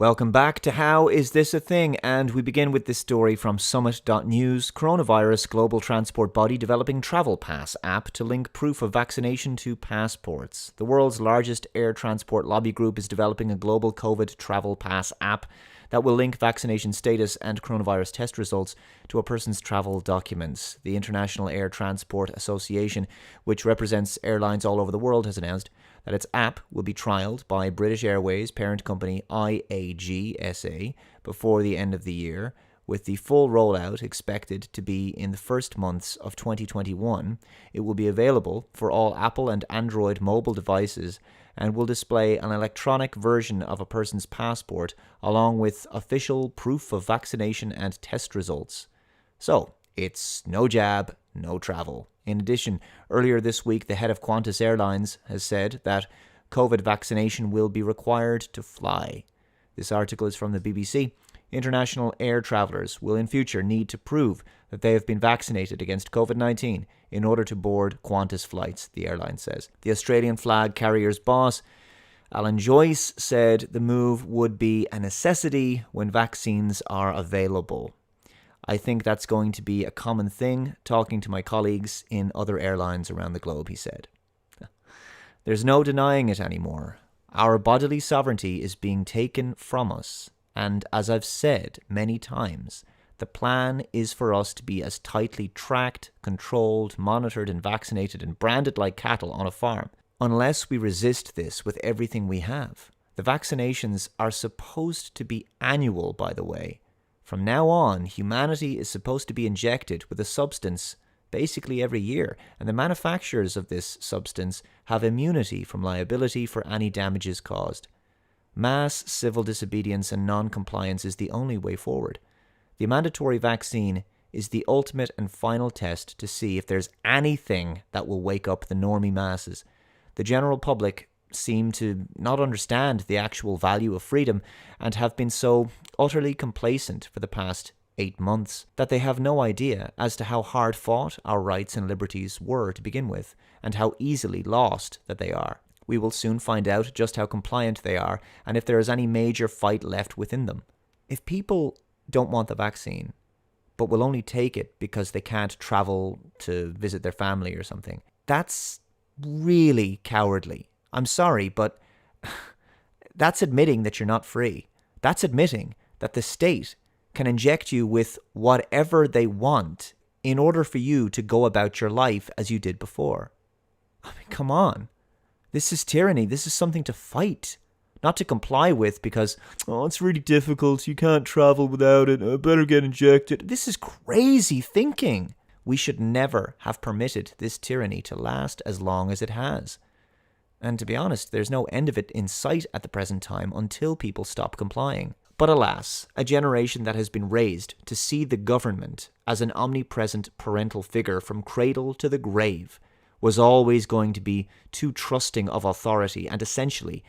Welcome back to How Is This a Thing? And we begin with this story from Summit.News. Coronavirus global transport body developing travel pass app to link proof of vaccination to passports. The world's largest air transport lobby group is developing a global COVID travel pass app that will link vaccination status and coronavirus test results to a person's travel documents. The International Air Transport Association, which represents airlines all over the world, has announced that its app will be trialled by British Airways parent company IAG SA before the end of the year, with the full rollout expected to be in the first months of 2021. It will be available for all Apple and Android mobile devices and will display an electronic version of a person's passport along with official proof of vaccination and test results. So, it's no jab, no travel. In addition, earlier this week, the head of Qantas Airlines has said that COVID vaccination will be required to fly. This article is from the BBC. International air travellers will in future need to prove that they have been vaccinated against COVID-19 in order to board Qantas flights, the airline says. The Australian flag carrier's boss, Alan Joyce, said the move would be a necessity when vaccines are available. I think that's going to be a common thing, talking to my colleagues in other airlines around the globe, he said. There's no denying it anymore. Our bodily sovereignty is being taken from us, and as I've said many times, the plan is for us to be as tightly tracked, controlled, monitored and vaccinated and branded like cattle on a farm, unless we resist this with everything we have. The vaccinations are supposed to be annual, by the way. From now on, humanity is supposed to be injected with a substance basically every year, and the manufacturers of this substance have immunity from liability for any damages caused. Mass civil disobedience and non-compliance is the only way forward. The mandatory vaccine is the ultimate and final test to see if there's anything that will wake up the normie masses. The general public seem to not understand the actual value of freedom and have been so utterly complacent for the past 8 months that they have no idea as to how hard fought our rights and liberties were to begin with and how easily lost that they are. We will soon find out just how compliant they are and if there is any major fight left within them. If people don't want the vaccine but will only take it because they can't travel to visit their family or something, that's really cowardly. I'm sorry, but that's admitting that you're not free. That's admitting that the state can inject you with whatever they want in order for you to go about your life as you did before. I mean, come on. This is tyranny. This is something to fight, not to comply with because, it's really difficult. You can't travel without it. I better get injected. This is crazy thinking. We should never have permitted this tyranny to last as long as it has. And to be honest, there's no end of it in sight at the present time until people stop complying. But alas, a generation that has been raised to see the government as an omnipresent parental figure from cradle to the grave was always going to be too trusting of authority and essentially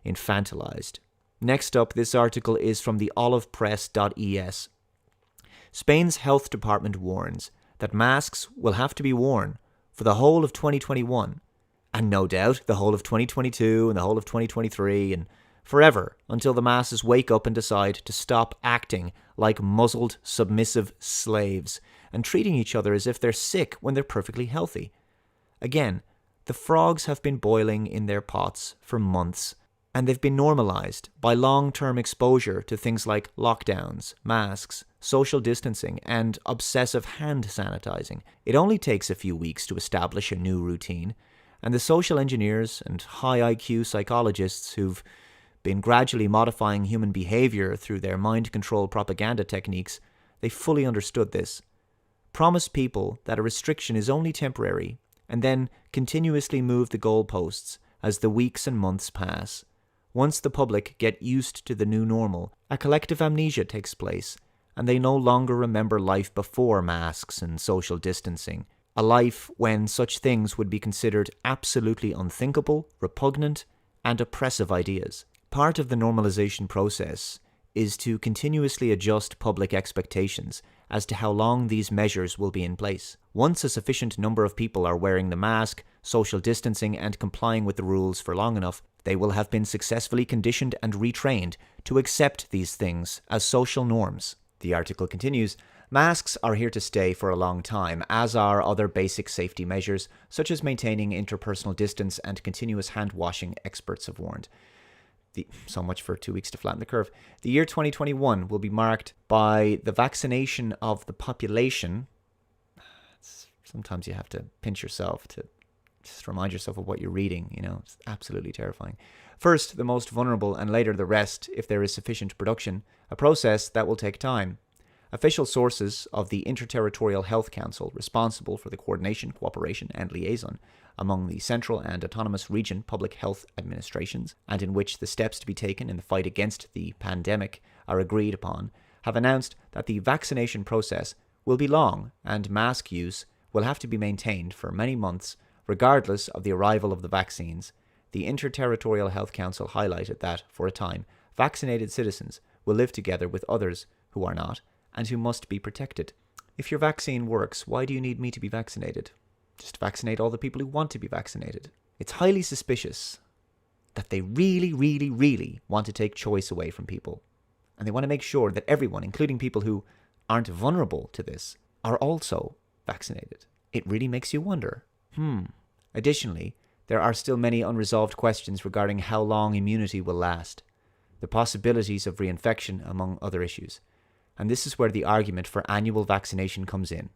infantilized. Next up, this article is from the olivepress.es. Spain's health department warns that masks will have to be worn for the whole of 2021, and no doubt the whole of 2022 and the whole of 2023 and forever until the masses wake up and decide to stop acting like muzzled, submissive slaves and treating each other as if they're sick when they're perfectly healthy. Again, the frogs have been boiling in their pots for months, and they've been normalized by long-term exposure to things like lockdowns, masks, social distancing, and obsessive hand sanitizing. It only takes a few weeks to establish a new routine, and the social engineers and high IQ psychologists who've been gradually modifying human behavior through their mind-control propaganda techniques, they fully understood this. Promise people that a restriction is only temporary, and then continuously move the goalposts as the weeks and months pass. Once the public get used to the new normal, a collective amnesia takes place, and they no longer remember life before masks and social distancing. A life when such things would be considered absolutely unthinkable, repugnant, and oppressive ideas. Part of the normalization process is to continuously adjust public expectations as to how long these measures will be in place. Once a sufficient number of people are wearing the mask, social distancing and complying with the rules for long enough, they will have been successfully conditioned and retrained to accept these things as social norms. The article continues, masks are here to stay for a long time, as are other basic safety measures, such as maintaining interpersonal distance and continuous hand washing, experts have warned. So much for 2 weeks to flatten the curve. The year 2021 will be marked by the vaccination of the population. Sometimes you have to pinch yourself to just remind yourself of what you're reading, it's absolutely terrifying. First, the most vulnerable, and later the rest, if there is sufficient production, a process that will take time. Official sources of the Interterritorial Health Council, responsible for the coordination, cooperation, and liaison among the central and autonomous region public health administrations, and in which the steps to be taken in the fight against the pandemic are agreed upon, have announced that the vaccination process will be long and mask use will have to be maintained for many months, regardless of the arrival of the vaccines. The Interterritorial Health Council highlighted that, for a time, vaccinated citizens will live together with others who are not, and who must be protected. If your vaccine works, why do you need me to be vaccinated? Just vaccinate all the people who want to be vaccinated. It's highly suspicious that they really, really, really want to take choice away from people. And they want to make sure that everyone, including people who aren't vulnerable to this, are also vaccinated. It really makes you wonder. Additionally, there are still many unresolved questions regarding how long immunity will last, the possibilities of reinfection, among other issues. And this is where the argument for annual vaccination comes in.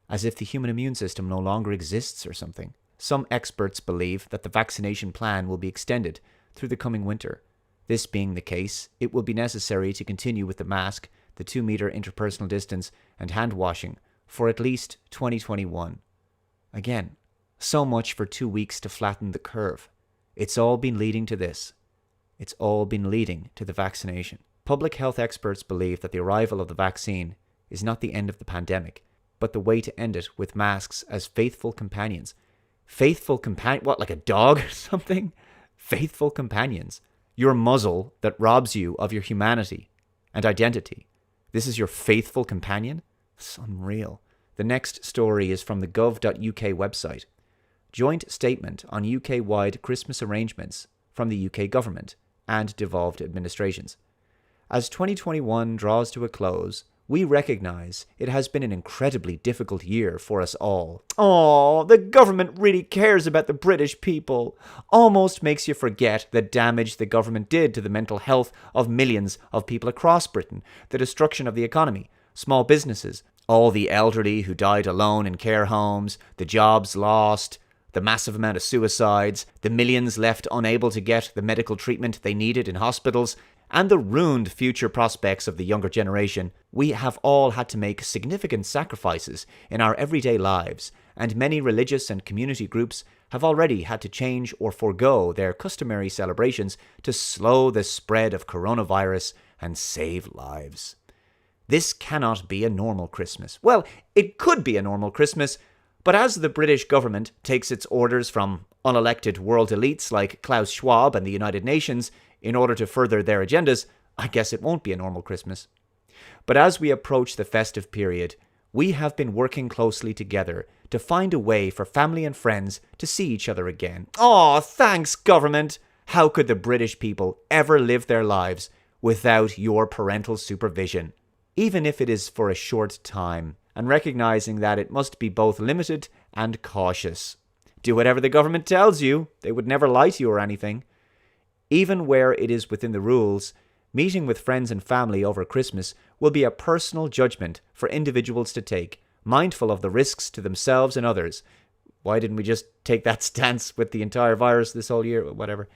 As if the human immune system no longer exists or something. Some experts believe that the vaccination plan will be extended through the coming winter. This being the case, it will be necessary to continue with the mask, the 2-meter interpersonal distance, and hand washing for at least 2021. Again, so much for 2 weeks to flatten the curve. It's all been leading to this. It's all been leading to the vaccination. Public health experts believe that the arrival of the vaccine is not the end of the pandemic, but the way to end it with masks as faithful companions. Faithful companion? What, like a dog or something? Faithful companions. Your muzzle that robs you of your humanity and identity. This is your faithful companion? It's unreal. The next story is from the gov.uk website. Joint statement on UK-wide Christmas arrangements from the UK government and devolved administrations. As 2021 draws to a close, we recognise it has been an incredibly difficult year for us all. Oh, the government really cares about the British people. Almost makes you forget the damage the government did to the mental health of millions of people across Britain, the destruction of the economy, small businesses, all the elderly who died alone in care homes, the jobs lost, the massive amount of suicides, the millions left unable to get the medical treatment they needed in hospitals, and the ruined future prospects of the younger generation. We have all had to make significant sacrifices in our everyday lives, and many religious and community groups have already had to change or forego their customary celebrations to slow the spread of coronavirus and save lives. This cannot be a normal Christmas. Well, it could be a normal Christmas, but as the British government takes its orders from unelected world elites like Klaus Schwab and the United Nations in order to further their agendas, I guess it won't be a normal Christmas. But as we approach the festive period, we have been working closely together to find a way for family and friends to see each other again. Aw, thanks, government! How could the British people ever live their lives without your parental supervision? Even if it is for a short time, and recognizing that it must be both limited and cautious. Do whatever the government tells you. They would never lie to you or anything. Even where it is within the rules, meeting with friends and family over Christmas will be a personal judgment for individuals to take, mindful of the risks to themselves and others. Why didn't we just take that stance with the entire virus this whole year? Whatever.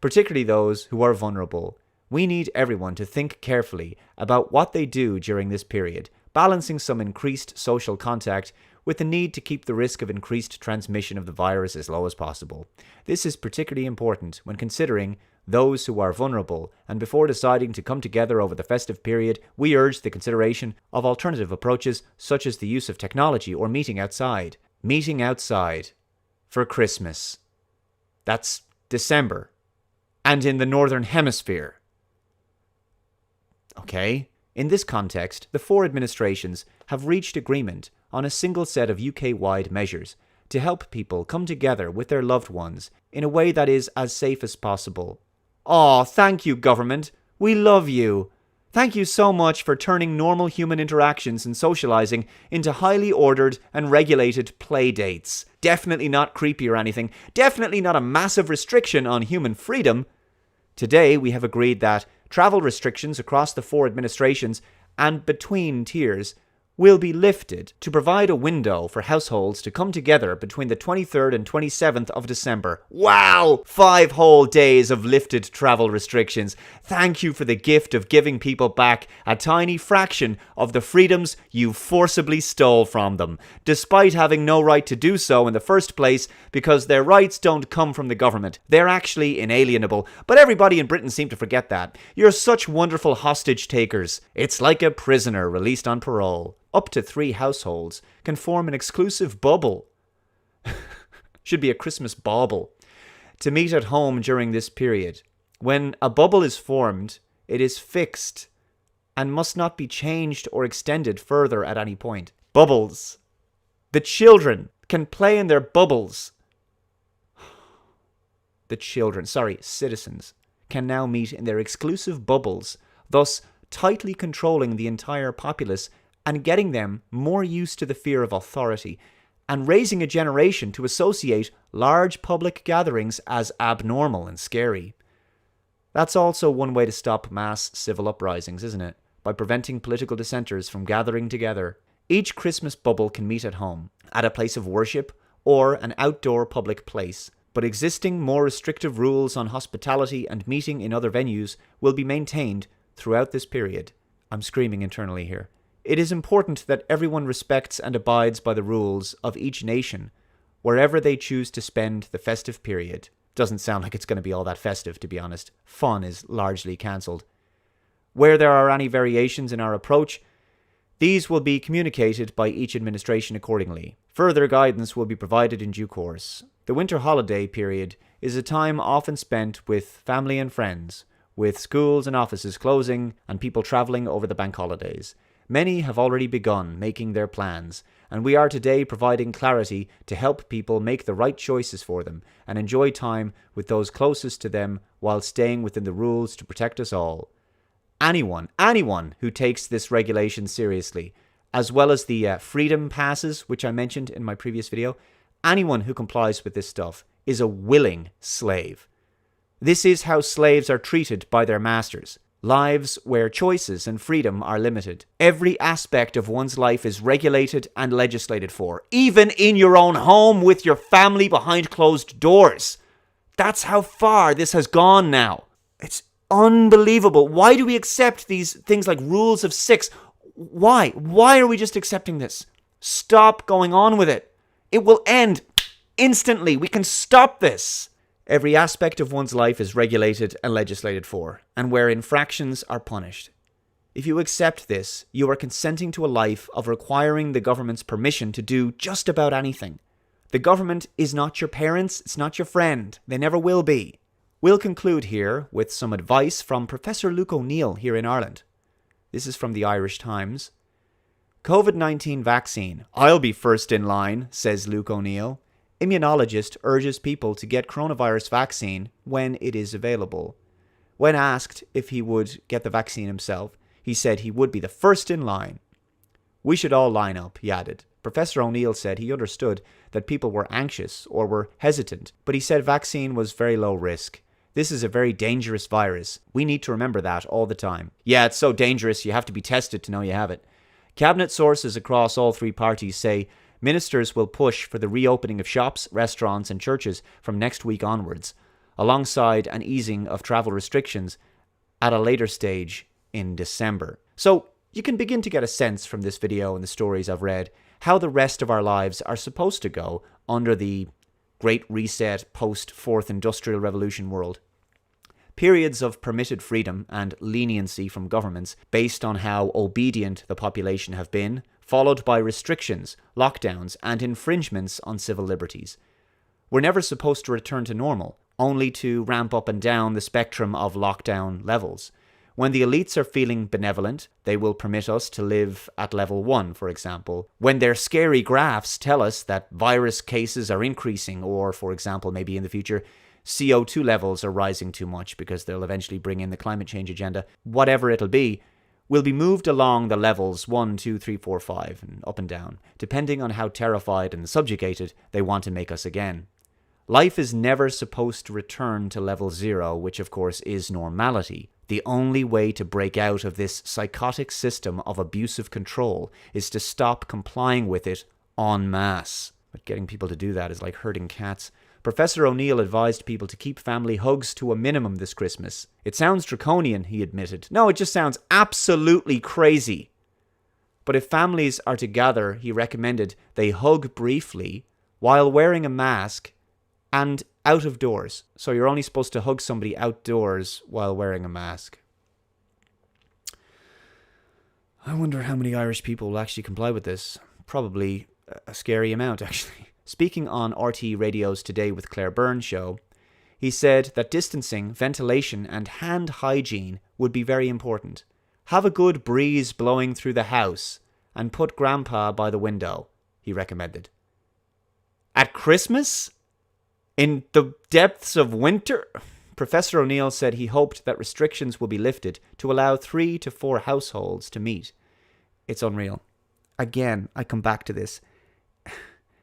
Particularly those who are vulnerable. We need everyone to think carefully about what they do during this period, balancing some increased social contact with the need to keep the risk of increased transmission of the virus as low as possible. This is particularly important when considering those who are vulnerable, and before deciding to come together over the festive period, we urge the consideration of alternative approaches such as the use of technology or meeting outside. Meeting outside for Christmas. That's December. And in the Northern Hemisphere. Okay? In this context, the 4 administrations have reached agreement on a single set of UK-wide measures to help people come together with their loved ones in a way that is as safe as possible. Aw, thank you, government. We love you. Thank you so much for turning normal human interactions and socializing into highly ordered and regulated play dates. Definitely not creepy or anything. Definitely not a massive restriction on human freedom. Today, we have agreed that travel restrictions across the 4 administrations and between tiers will be lifted to provide a window for households to come together between the 23rd and 27th of December. Wow! 5 whole days of lifted travel restrictions. Thank you for the gift of giving people back a tiny fraction of the freedoms you forcibly stole from them, despite having no right to do so in the first place because their rights don't come from the government. They're actually inalienable, but everybody in Britain seemed to forget that. You're such wonderful hostage takers. It's like a prisoner released on parole. Up to 3 households can form an exclusive bubble. Should be a Christmas bauble. To meet at home during this period. When a bubble is formed, it is fixed and must not be changed or extended further at any point. Bubbles. The children can play in their bubbles. Citizens can now meet in their exclusive bubbles, thus tightly controlling the entire populace and getting them more used to the fear of authority, and raising a generation to associate large public gatherings as abnormal and scary. That's also one way to stop mass civil uprisings, isn't it? By preventing political dissenters from gathering together. Each Christmas bubble can meet at home, at a place of worship, or an outdoor public place, but existing more restrictive rules on hospitality and meeting in other venues will be maintained throughout this period. I'm screaming internally here. It is important that everyone respects and abides by the rules of each nation, wherever they choose to spend the festive period. Doesn't sound like it's going to be all that festive, to be honest. Fun is largely cancelled. Where there are any variations in our approach, these will be communicated by each administration accordingly. Further guidance will be provided in due course. The winter holiday period is a time often spent with family and friends, with schools and offices closing and people travelling over the bank holidays. Many have already begun making their plans, and we are today providing clarity to help people make the right choices for them and enjoy time with those closest to them while staying within the rules to protect us all. Anyone who takes this regulation seriously, as well as the freedom passes, which I mentioned in my previous video, anyone who complies with this stuff is a willing slave. This is how slaves are treated by their masters. Lives where choices and freedom are limited. Every aspect of one's life is regulated and legislated for, even in your own home with your family behind closed doors. That's how far this has gone now. It's unbelievable. Why do we accept these things like rules of 6? Why? Why are we just accepting this? Stop going on with it. It will end instantly. We can stop this. Every aspect of one's life is regulated and legislated for, and where infractions are punished. If you accept this, you are consenting to a life of requiring the government's permission to do just about anything. The government is not your parents, it's not your friend. They never will be. We'll conclude here with some advice from Professor Luke O'Neill here in Ireland. This is from the Irish Times. COVID-19 vaccine. I'll be first in line, says Luke O'Neill. Immunologist urges people to get coronavirus vaccine when it is available. When asked if he would get the vaccine himself, he said he would be the first in line. We should all line up, he added. Professor O'Neill said he understood that people were anxious or were hesitant, but he said vaccine was very low risk. This is a very dangerous virus. We need to remember that all the time. Yeah, it's so dangerous you have to be tested to know you have it. Cabinet sources across all 3 parties say ministers will push for the reopening of shops, restaurants and churches from next week onwards, alongside an easing of travel restrictions at a later stage in December. So you can begin to get a sense from this video and the stories I've read how the rest of our lives are supposed to go under the Great Reset post-Fourth Industrial Revolution world. Periods of permitted freedom and leniency from governments based on how obedient the population have been, followed by restrictions, lockdowns, and infringements on civil liberties. We're never supposed to return to normal, only to ramp up and down the spectrum of lockdown levels. When the elites are feeling benevolent, they will permit us to live at level 1, for example. When their scary graphs tell us that virus cases are increasing, or, for example, maybe in the future, CO2 levels are rising too much because they'll eventually bring in the climate change agenda, whatever it'll be, will be moved along the levels 1, 2, 3, 4, 5, and up and down, depending on how terrified and subjugated they want to make us again. Life is never supposed to return to level 0, which of course is normality. The only way to break out of this psychotic system of abusive control is to stop complying with it en masse. But getting people to do that is like herding cats. Professor O'Neill advised people to keep family hugs to a minimum this Christmas. It sounds draconian, he admitted. No, it just sounds absolutely crazy. But if families are to gather, he recommended they hug briefly while wearing a mask and out of doors. So you're only supposed to hug somebody outdoors while wearing a mask. I wonder how many Irish people will actually comply with this. Probably a scary amount, actually. Speaking on RTE Radio's Today with Claire Byrne show, he said that distancing, ventilation and hand hygiene would be very important. Have a good breeze blowing through the house and put Grandpa by the window, he recommended. At Christmas? In the depths of winter? Professor O'Neill said he hoped that restrictions will be lifted to allow 3 to 4 households to meet. It's unreal. Again, I come back to this.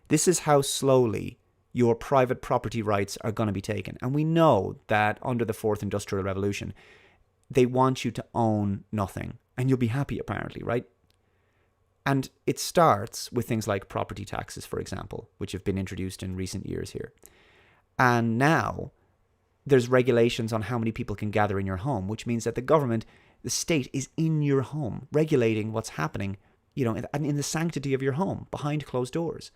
This is how slowly your private property rights are going to be taken. And we know that under the Fourth Industrial Revolution, they want you to own nothing. And you'll be happy, apparently, right? And it starts with things like property taxes, for example, which have been introduced in recent years here. And now there's regulations on how many people can gather in your home, which means that the government, the state, is in your home, regulating what's happening, in the sanctity of your home, behind closed doors.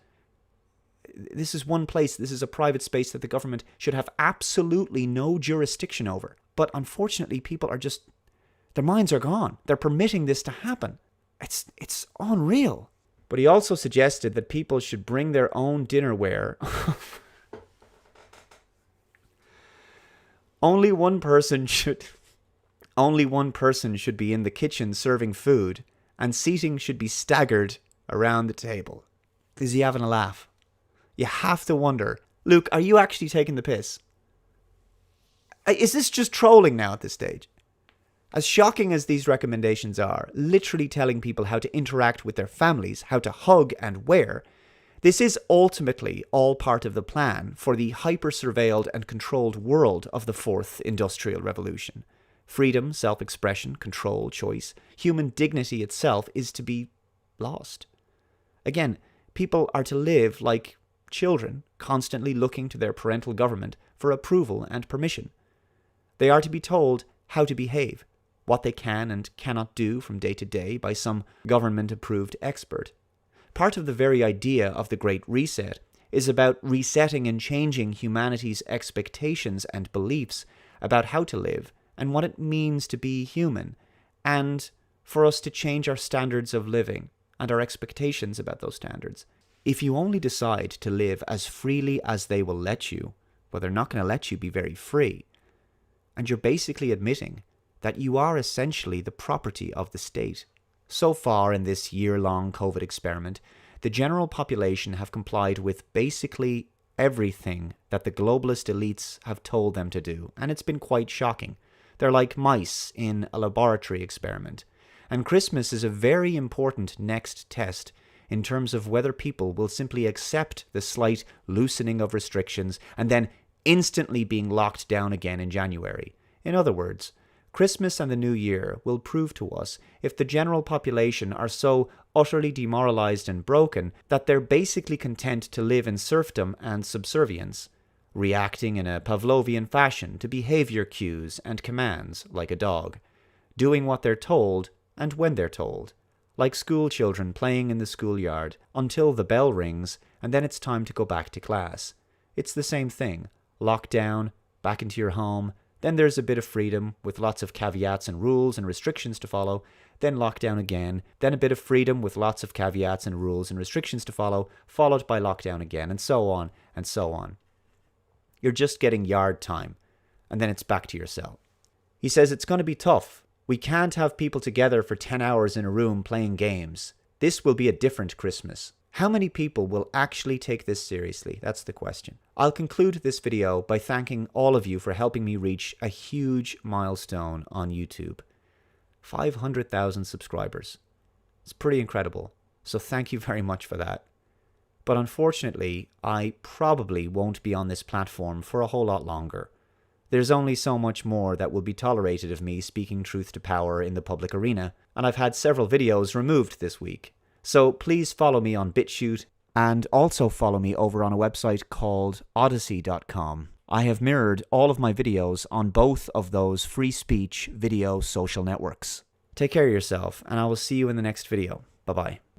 This is one place, this is a private space that the government should have absolutely no jurisdiction over. But unfortunately, people are just, their minds are gone. They're permitting this to happen. It's unreal. But he also suggested that people should bring their own dinnerware. Only one person should be in the kitchen serving food, and seating should be staggered around the table. Is he having a laugh? You have to wonder, Luke, are you actually taking the piss? Is this just trolling now at this stage? As shocking as these recommendations are, literally telling people how to interact with their families, how to hug and where, this is ultimately all part of the plan for the hyper-surveilled and controlled world of the Fourth Industrial Revolution. Freedom, self-expression, control, choice, human dignity itself is to be lost. Again, people are to live like children, constantly looking to their parental government for approval and permission. They are to be told how to behave, what they can and cannot do from day to day by some government-approved expert. Part of the very idea of the Great Reset is about resetting and changing humanity's expectations and beliefs about how to live and what it means to be human, and for us to change our standards of living and our expectations about those standards. If you only decide to live as freely as they will let you, well, they're not going to let you be very free. And you're basically admitting that you are essentially the property of the state. So far in this year-long COVID experiment, the general population have complied with basically everything that the globalist elites have told them to do, and it's been quite shocking. They're like mice in a laboratory experiment. And Christmas is a very important next test in terms of whether people will simply accept the slight loosening of restrictions and then instantly being locked down again in January. In other words, Christmas and the New Year will prove to us if the general population are so utterly demoralized and broken that they're basically content to live in serfdom and subservience, reacting in a Pavlovian fashion to behavior cues and commands like a dog, doing what they're told and when they're told, like school children playing in the schoolyard until the bell rings and then it's time to go back to class. It's the same thing. Locked down, back into your home. Then there's a bit of freedom with lots of caveats and rules and restrictions to follow. Then lockdown again. Then a bit of freedom with lots of caveats and rules and restrictions to follow, followed by lockdown again, and so on and so on. You're just getting yard time, and then it's back to your cell. He says it's going to be tough, We can't have people together for 10 hours in a room playing games. This will be a different Christmas. How many people will actually take this seriously? That's the question. I'll conclude this video by thanking all of you for helping me reach a huge milestone on YouTube. 500,000 subscribers. It's pretty incredible. So thank you very much for that. But unfortunately, I probably won't be on this platform for a whole lot longer. There's only so much more that will be tolerated of me speaking truth to power in the public arena, and I've had several videos removed this week. So please follow me on BitChute, and also follow me over on a website called Odysee.com. I have mirrored all of my videos on both of those free speech video social networks. Take care of yourself, and I will see you in the next video. Bye-bye.